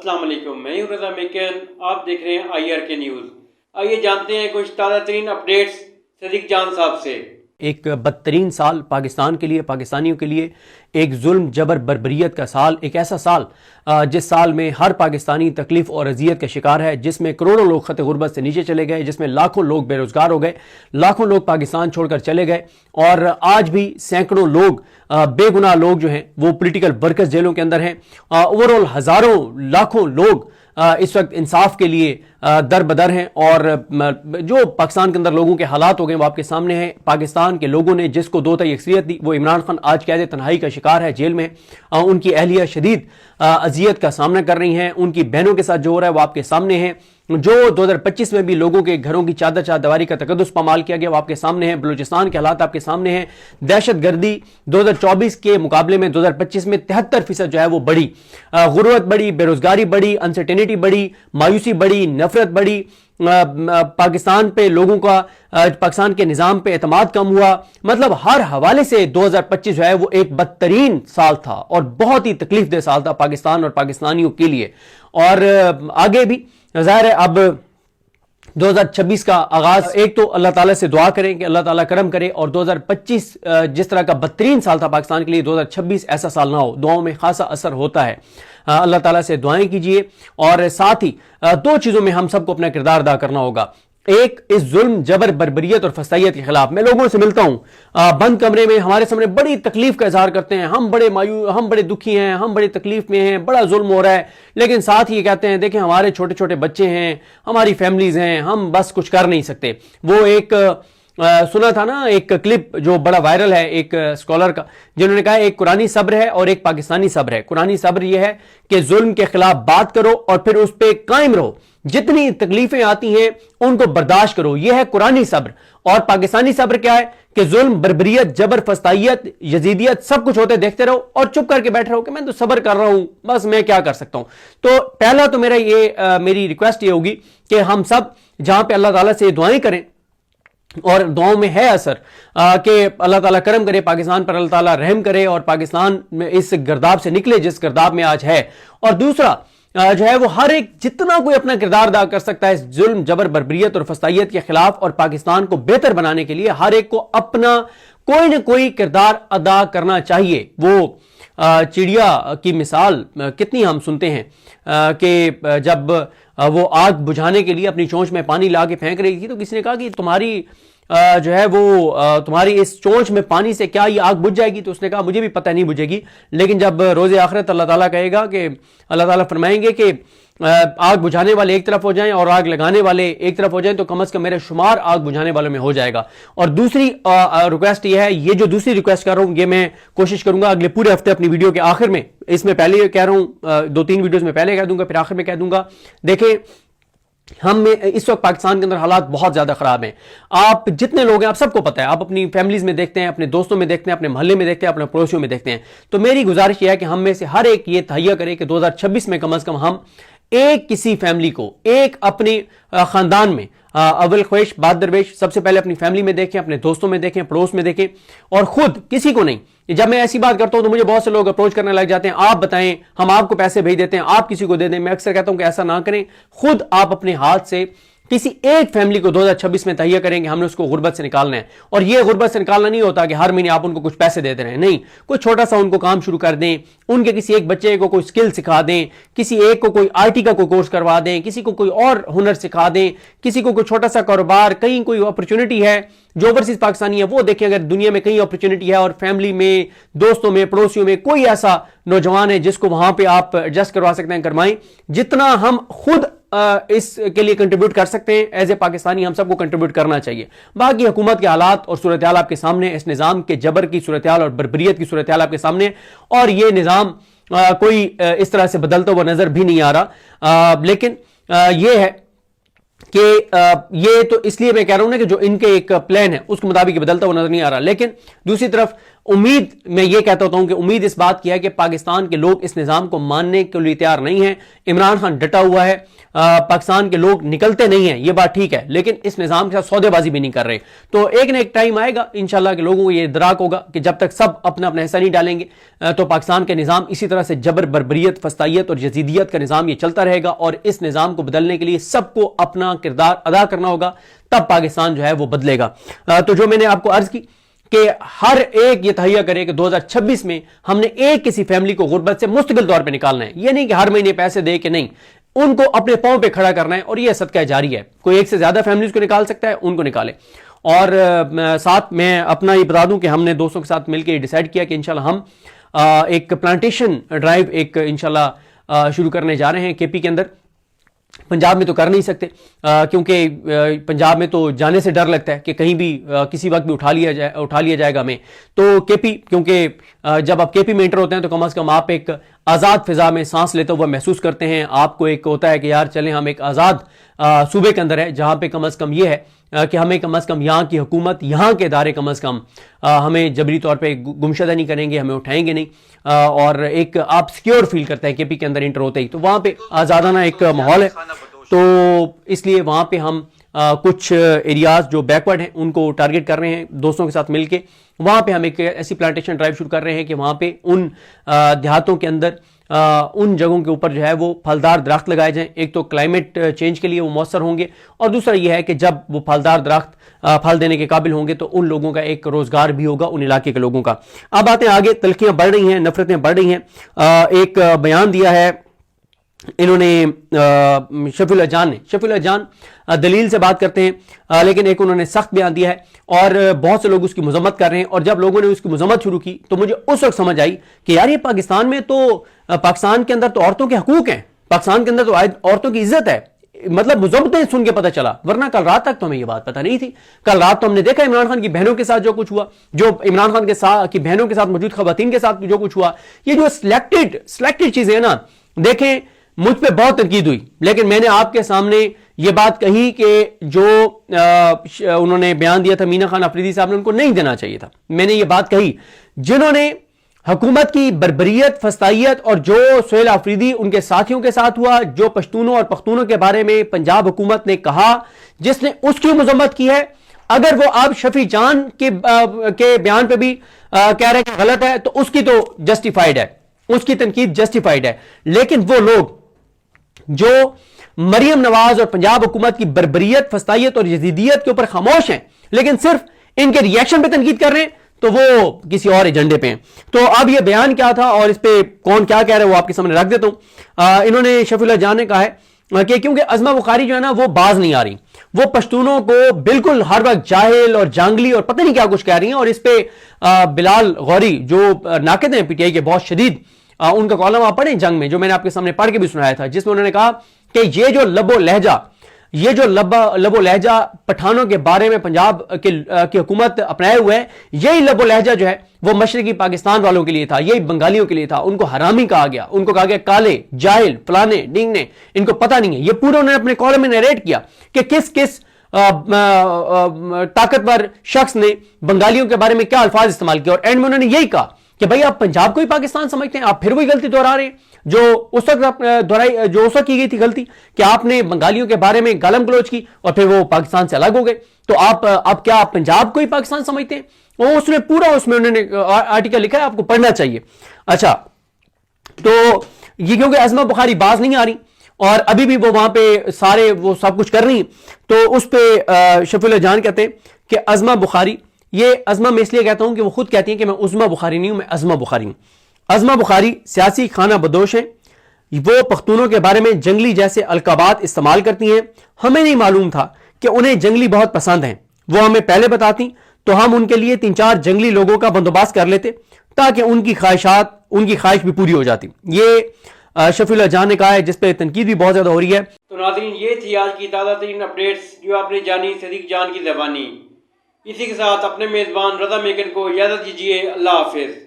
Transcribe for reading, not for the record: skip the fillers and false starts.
अस्सलाम वालेकुम, मैं हूं रजा मेकन। आप देख रहे हैं IRK न्यूज़। आइए जानते हैं कुछ ताज़ा तरीन अपडेट्स सदीक जान साहब से। एक बदतरीन साल पाकिस्तान के लिए, पाकिस्तानियों के लिए, एक जुल्म जबर बर्बरियत का साल, एक ऐसा साल जिस साल में हर पाकिस्तानी तकलीफ और अजियत का शिकार है, जिसमें करोड़ों लोग खत गुर्बत से नीचे चले गए, जिसमें लाखों लोग बेरोजगार हो गए, लाखों लोग पाकिस्तान छोड़कर चले गए और आज भी सैकड़ों लोग बेगुनाह लोग जो हैं वो पॉलिटिकल वर्कर्स जेलों के अंदर हैं। ओवरऑल हजारों लाखों लोग इस वक्त इंसाफ के लिए दर बदर हैं और जो पाकिस्तान के अंदर लोगों के हालात हो गए वो आपके सामने हैं। पाकिस्तान के लोगों ने जिसको 2 अक्सरियत दी, वो इमरान खान आज कैद तन्हाई का शिकार है, जेल में। उनकी अहलिया शदीद अजियत का सामना कर रही हैं। उनकी बहनों के साथ जो हो रहा है वो आपके सामने है। जो 2025 में भी लोगों के घरों की चादर चारदीवारी का तकद्दुस पामाल किया गया वो आपके सामने है। बलूचिस्तान के हालात आपके सामने हैं। दहशत गर्दी 2024 के मुकाबले में 2025 में 73% जो है वो बढ़ी, गुर्बत बढ़ी, बेरोजगारी बढ़ी, अनसर्टेनिटी बढ़ी, मायूसी बढ़ी, नफरत बढ़ी, पाकिस्तान पे लोगों का, पाकिस्तान के निजाम पे एतमाद कम हुआ। मतलब हर हवाले से 2025 जो है वो एक बदतरीन साल था और बहुत ही तकलीफ दे साल था पाकिस्तान और पाकिस्तानियों के लिए। और आगे भी ज़ाहिर है अब 2026 का आगाज, एक तो अल्लाह ताला से दुआ करें कि अल्लाह ताला करम करे और 2025 जिस तरह का बदतरीन साल था पाकिस्तान के लिए, 2026 ऐसा साल ना हो। दुआओं में खासा असर होता है। अल्लाह ताला से दुआएं कीजिए और साथ ही 2 चीजों में हम सबको अपना किरदार अदा करना होगा। एक, इस जुल्म जबर बर्बरियत और फसाइयत के खिलाफ। मैं लोगों से मिलता हूं बंद कमरे में, हमारे सामने बड़ी तकलीफ का इजहार करते हैं, हम बड़े दुखी हैं, हम बड़ी तकलीफ में हैं, बड़ा जुल्म हो रहा है, लेकिन साथ ही ये कहते हैं देखें हमारे छोटे छोटे बच्चे हैं, हमारी फैमिलीज हैं, हम बस कुछ कर नहीं सकते। वो एक सुना था ना एक क्लिप जो बड़ा वायरल है एक स्कॉलर का, जिन्होंने कहा एक कुरानी सब्र है और एक पाकिस्तानी सब्र है। कुरानी सब्र यह है कि जुल्म के खिलाफ बात करो और फिर उस पर कायम रहो, जितनी तकलीफें आती हैं उनको बर्दाश्त करो, यह है कुरानी सब्र। और पाकिस्तानी सब्र क्या है कि जुल्म, बर्बरियत, जबर, फस्तायत, यजीदियत सब कुछ होते देखते रहो और चुप करके बैठे रहो कि मैं तो सब्र कर रहा हूं, बस मैं क्या कर सकता हूं। तो पहला तो मेरी रिक्वेस्ट ये होगी कि हम सब जहां पे अल्लाह ताला से दुआएं करें और दुआओं में है असर कि अल्लाह ताला करम करे, पाकिस्तान पर अल्लाह ताला रहम करे और पाकिस्तान में इस गर्दाब से निकले जिस गर्दाब में आज है। और दूसरा जो है वो हर एक जितना कोई अपना किरदार अदा कर सकता है इस जुल्म, जबर, बर्बरियत और फसाइयत के खिलाफ और पाकिस्तान को बेहतर बनाने के लिए हर एक को अपना कोई ना कोई किरदार अदा करना चाहिए। वो चिड़िया की मिसाल कितनी हम सुनते हैं कि जब वो आग बुझाने के लिए अपनी चोंच में पानी ला के फेंक रही थी तो किसी ने कहा कि तुम्हारी जो है वो तुम्हारी इस चोंच में पानी से क्या ये आग बुझ जाएगी? तो उसने कहा मुझे भी पता नहीं बुझेगी, लेकिन जब रोज़े आखिरत अल्लाह ताला कहेगा कि अल्लाह ताला फरमाएंगे कि आग बुझाने वाले एक तरफ हो जाएं और आग लगाने वाले एक तरफ हो जाएं तो कम से कम मेरे शुमार आग बुझाने वालों में हो जाएगा। और दूसरी रिक्वेस्ट ये है, ये जो दूसरी रिक्वेस्ट कर रहा हूं ये मैं कोशिश करूंगा अगले पूरे हफ्ते अपनी वीडियो के आखिर में, इसमें पहले कह रहा हूं 2-3 वीडियोस में पहले कह दूंगा फिर आखिर में कह दूंगा। देखें हम इस वक्त पाकिस्तान के अंदर हालात बहुत ज्यादा खराब हैं। आप जितने लोग हैं आप सबको पता है, आप अपनी फैमिलीज में देखते हैं, अपने दोस्तों में देखते हैं, अपने मोहल्ले में देखते हैं, अपने पड़ोसियों में देखते हैं। तो मेरी गुजारिश यह है कि हम में से हर एक ये तहैया करे कि 2026 में कम से कम हम एक किसी फैमिली को, एक अपने खानदान में अव्वल ख्वाहिश बाद दरवेश सबसे पहले अपनी फैमिली में देखें, अपने दोस्तों में देखें, पड़ोस में देखें और खुद किसी को नहीं। जब मैं ऐसी बात करता हूं तो मुझे बहुत से लोग अप्रोच करने लग जाते हैं, आप बताएं, हम आपको पैसे भेज देते हैं, आप किसी को दे दें। मैं अक्सर कहता हूं कि ऐसा ना करें, खुद आप अपने हाथ से किसी एक फैमिली को 2026 में तहिया करेंगे, हमने उसको गुर्बत से निकालना है। और ये गुर्बत से निकालना नहीं होता कि हर महीने आप उनको कुछ पैसे दे रहे हैं, नहीं, कोई छोटा सा उनको काम शुरू कर दें, उनके किसी एक बच्चे को कोई स्किल सिखा दें, किसी एक को कोई IT का कोई कोर्स करवा दें, किसी को कोई और हुनर सिखा दें, किसी को कोई छोटा सा कारोबार, कहीं कोई अपॉर्चुनिटी है जो ओवरसीज पाकिस्तानी है वो देखें, अगर दुनिया में कहीं अपॉर्चुनिटी है और फैमिली में, दोस्तों में, पड़ोसियों में कोई ऐसा नौजवान है जिसको वहां पे आप एडजस्ट करवा सकते हैं, करवाएं। जितना हम खुद इसके लिए कंट्रीब्यूट कर सकते हैं एज ए पाकिस्तानी, हम सबको कंट्रीब्यूट करना चाहिए। बाकी हुकूमत के हालात और सूरत हाल आपके सामने, इस निज़ाम के जबर की सूरत हाल और बर्बरियत की सूरत हाल आपके सामने, और ये निज़ाम कोई इस तरह से बदलता हुआ नजर भी नहीं आ रहा। लेकिन ये है कि ये तो इसलिए मैं कह रहा हूं ना कि जो इनके एक प्लान है उसके मुताबिक बदलता हुआ नजर नहीं आ रहा। लेकिन दूसरी तरफ امید میں یہ کہتا ہوتا ہوں کہ امید اس بات کی ہے کہ پاکستان کے لوگ اس نظام کو ماننے کے لیے تیار نہیں ہیں. عمران خان ڈٹا ہوا ہے, پاکستان کے لوگ نکلتے نہیں ہیں, یہ بات ٹھیک ہے, لیکن اس نظام کے ساتھ سودے بازی بھی نہیں کر رہے. تو ایک نہ ایک ٹائم آئے گا انشاءاللہ کہ لوگوں کو یہ ادراک ہوگا کہ جب تک سب اپنا اپنا حصہ نہیں ڈالیں گے تو پاکستان کا نظام اسی طرح سے جبر, بربریت, فسطائیت اور یزیدیت کا نظام یہ چلتا رہے گا, اور اس نظام کو بدلنے کے لیے سب کو اپنا کردار ادا کرنا ہوگا, تب پاکستان جو ہے وہ بدلے گا. تو جو میں نے آپ کو عرض کی کہ ہر ایک یہ تہیہ کرے کہ 2026 میں ہم نے ایک کسی فیملی کو غربت سے مستقل طور پہ نکالنا ہے. یہ نہیں کہ ہر مہینے پیسے دے کے, نہیں, ان کو اپنے پاؤں پہ کھڑا کرنا ہے, اور یہ صدقہ جاری ہے. کوئی ایک سے زیادہ فیملیز کو نکال سکتا ہے, ان کو نکالے. اور ساتھ میں اپنا یہ بتا دوں کہ ہم نے دوستوں کے ساتھ مل کے یہ ڈیسائیڈ کیا کہ انشاءاللہ ہم ایک پلانٹیشن ڈرائیو ایک انشاءاللہ شروع کرنے جا رہے ہیں کے پی کے اندر. پنجاب میں تو کر نہیں سکتے کیونکہ پنجاب میں تو جانے سے ڈر لگتا ہے کہ کہیں بھی کسی وقت بھی اٹھا لیا جائے گا ہمیں. تو کے پی, کیونکہ جب آپ کے پی میں انٹر ہوتے ہیں تو کم از کم آپ ایک آزاد فضا میں سانس لیتے ہوئے محسوس کرتے ہیں. آپ کو ایک ہوتا ہے کہ یار چلیں ہم ایک آزاد صوبے کے اندر ہے, جہاں پہ کم از کم یہ ہے کہ ہمیں کم از کم یہاں کی حکومت, یہاں کے ادارے کم از کم ہمیں جبری طور پہ گمشدہ نہیں کریں گے, ہمیں اٹھائیں گے نہیں, اور ایک آپ سیکیور فیل کرتے ہیں کے پی کے اندر انٹر ہوتے ہی. تو وہاں پہ آزادانہ ایک ماحول ہے, تو اس لیے وہاں پہ ہم کچھ ایریاز جو بیکورڈ ہیں ان کو ٹارگٹ کر رہے ہیں دوستوں کے ساتھ مل کے. وہاں پہ ہم ایک ایسی پلانٹیشن ڈرائیو شروع کر رہے ہیں کہ وہاں پہ ان دیہاتوں کے اندر ان جگہوں کے اوپر جو ہے وہ پھلدار درخت لگائے جائیں. ایک تو کلائمیٹ چینج کے لیے وہ مؤثر ہوں گے, اور دوسرا یہ ہے کہ جب وہ پھلدار درخت پھل دینے کے قابل ہوں گے تو ان لوگوں کا ایک روزگار بھی ہوگا, ان علاقے کے لوگوں کا. اب باتیں آگے, تلخیاں بڑھ رہی ہیں, نفرتیں بڑھ رہی ہیں. ایک بیان دیا ہے انہوں نے شفیع اللہ جان نے. شفیع اللہ جان دلیل سے بات کرتے ہیں, لیکن ایک انہوں نے سخت بیان دیا ہے, اور بہت سے لوگ اس کی مذمت کر رہے ہیں. اور جب لوگوں نے اس کی مذمت شروع کی تو مجھے اس وقت سمجھ آئی کہ یار یہ پاکستان میں تو, پاکستان کے اندر تو عورتوں کے حقوق ہیں, پاکستان کے اندر تو عورتوں کی عزت ہے. مطلب مذمتیں سن کے پتہ چلا, ورنہ کل رات تک تو ہمیں یہ بات پتہ نہیں تھی. کل رات تو ہم نے دیکھا عمران خان کی بہنوں کے ساتھ جو کچھ ہوا, جو عمران خان کے ساتھ کی بہنوں کے ساتھ موجود خواتین کے ساتھ جو کچھ ہوا, یہ جو سلیکٹڈ چیزیں ہیں نا. دیکھیں مجھ پہ بہت تنقید ہوئی, لیکن میں نے آپ کے سامنے یہ بات کہی کہ جو انہوں نے بیان دیا تھا مینا خان آفریدی صاحب نے, ان کو نہیں دینا چاہیے تھا. میں نے یہ بات کہی, جنہوں نے حکومت کی بربریت, فسطائیت, اور جو سہیل آفریدی ان کے ساتھیوں کے ساتھ ہوا, جو پشتونوں اور پختونوں کے بارے میں پنجاب حکومت نے کہا, جس نے اس کی مذمت کی ہے. اگر وہ آپ شفیع جان کے بیان پہ بھی کہہ رہے ہیں کہ غلط ہے, تو اس کی تو جسٹیفائیڈ ہے, اس کی تنقید جسٹیفائیڈ ہے. لیکن وہ لوگ جو مریم نواز اور پنجاب حکومت کی بربریت, فسطائیت اور یزیدیت کے اوپر خاموش ہیں, لیکن صرف ان کے ریئیکشن پہ تنقید کر رہے ہیں, تو وہ کسی اور ایجنڈے پہ ہیں. تو اب یہ بیان کیا تھا اور اس پہ کون کیا کہہ رہے ہیں وہ آپ کے سامنے رکھ دیتا ہوں. انہوں نے شفیع اللہ جان نے کہا ہے کہ کیونکہ عظمہ بخاری جو ہے نا وہ باز نہیں آ رہی, وہ پشتونوں کو بالکل ہر وقت جاہل اور جانگلی اور پتہ نہیں کیا کچھ کہہ رہی ہیں. اور اس پہ بلال غوری جو ناقد ہیں پی ٹی آئی کے بہت شدید, ان کا کالم آپ پڑھیں جنگ میں, جو میں نے آپ کے سامنے پڑھ کے بھی سنایا تھا, جس میں انہوں نے کہا کہ یہ جو لب و لہجہ پٹھانوں کے بارے میں پنجاب کی حکومت اپنائے ہوئے ہے, یہی لب و لہجہ جو ہے وہ مشرقی پاکستان والوں کے لیے تھا, یہی بنگالیوں کے لیے تھا. ان کو حرامی کہا گیا, ان کو کہا گیا کالے, جاہل, فلانے ڈینگنے, ان کو پتہ نہیں ہے. یہ پورا انہوں نے اپنے کالم میں نیریٹ کیا کہ کس کس طاقتور شخص نے بنگالیوں کے بارے میں کیا الفاظ استعمال کیا. اور اینڈ میں انہوں نے یہی کہا کہ بھائی آپ پنجاب کو ہی پاکستان سمجھتے ہیں, آپ پھر وہی غلطی دہرا رہے ہیں جو اس وقت کی گئی تھی غلطی, کہ آپ نے بنگالیوں کے بارے میں گالم گلوچ کی اور پھر وہ پاکستان سے الگ ہو گئے. تو آپ کیا پنجاب کو ہی پاکستان سمجھتے ہیں؟ اور اس نے پورا, اس میں انہوں نے آرٹیکل لکھا ہے, آپ کو پڑھنا چاہیے. اچھا, تو یہ کیونکہ عظمہ بخاری باز نہیں آ رہی اور ابھی بھی وہ وہاں پہ سارے وہ سب کچھ کر رہی ہیں, تو اس پہ شفیع اللہ جان کہتے ہیں کہ عظمہ بخاری, یہ عظمہ میں اس لیے کہتا ہوں کہ وہ خود کہتی ہیں کہ میں عظمہ بخاری نہیں ہوں, میں عظمہ بخاری ہوں. عظمہ بخاری سیاسی خانہ بدوش ہیں, وہ پختونوں کے بارے میں جنگلی جیسے القابات استعمال کرتی ہیں. ہمیں نہیں معلوم تھا کہ انہیں جنگلی بہت پسند ہیں, وہ ہمیں پہلے بتاتی تو ہم ان کے لیے 3-4 جنگلی لوگوں کا بندوبست کر لیتے تاکہ ان کی خواہش بھی پوری ہو جاتی. یہ شفیع اللہ جان نے کہا ہے, جس پہ تنقید بھی بہت زیادہ ہو رہی ہے. تو ناظرین, یہ تھی آج کی تازہ ترین اپڈیٹس جو آپ نے جانی صدیق جان کی زبانی. اسی کے ساتھ اپنے میزبان رضا میکن کو اجازت دیجیے. اللہ حافظ.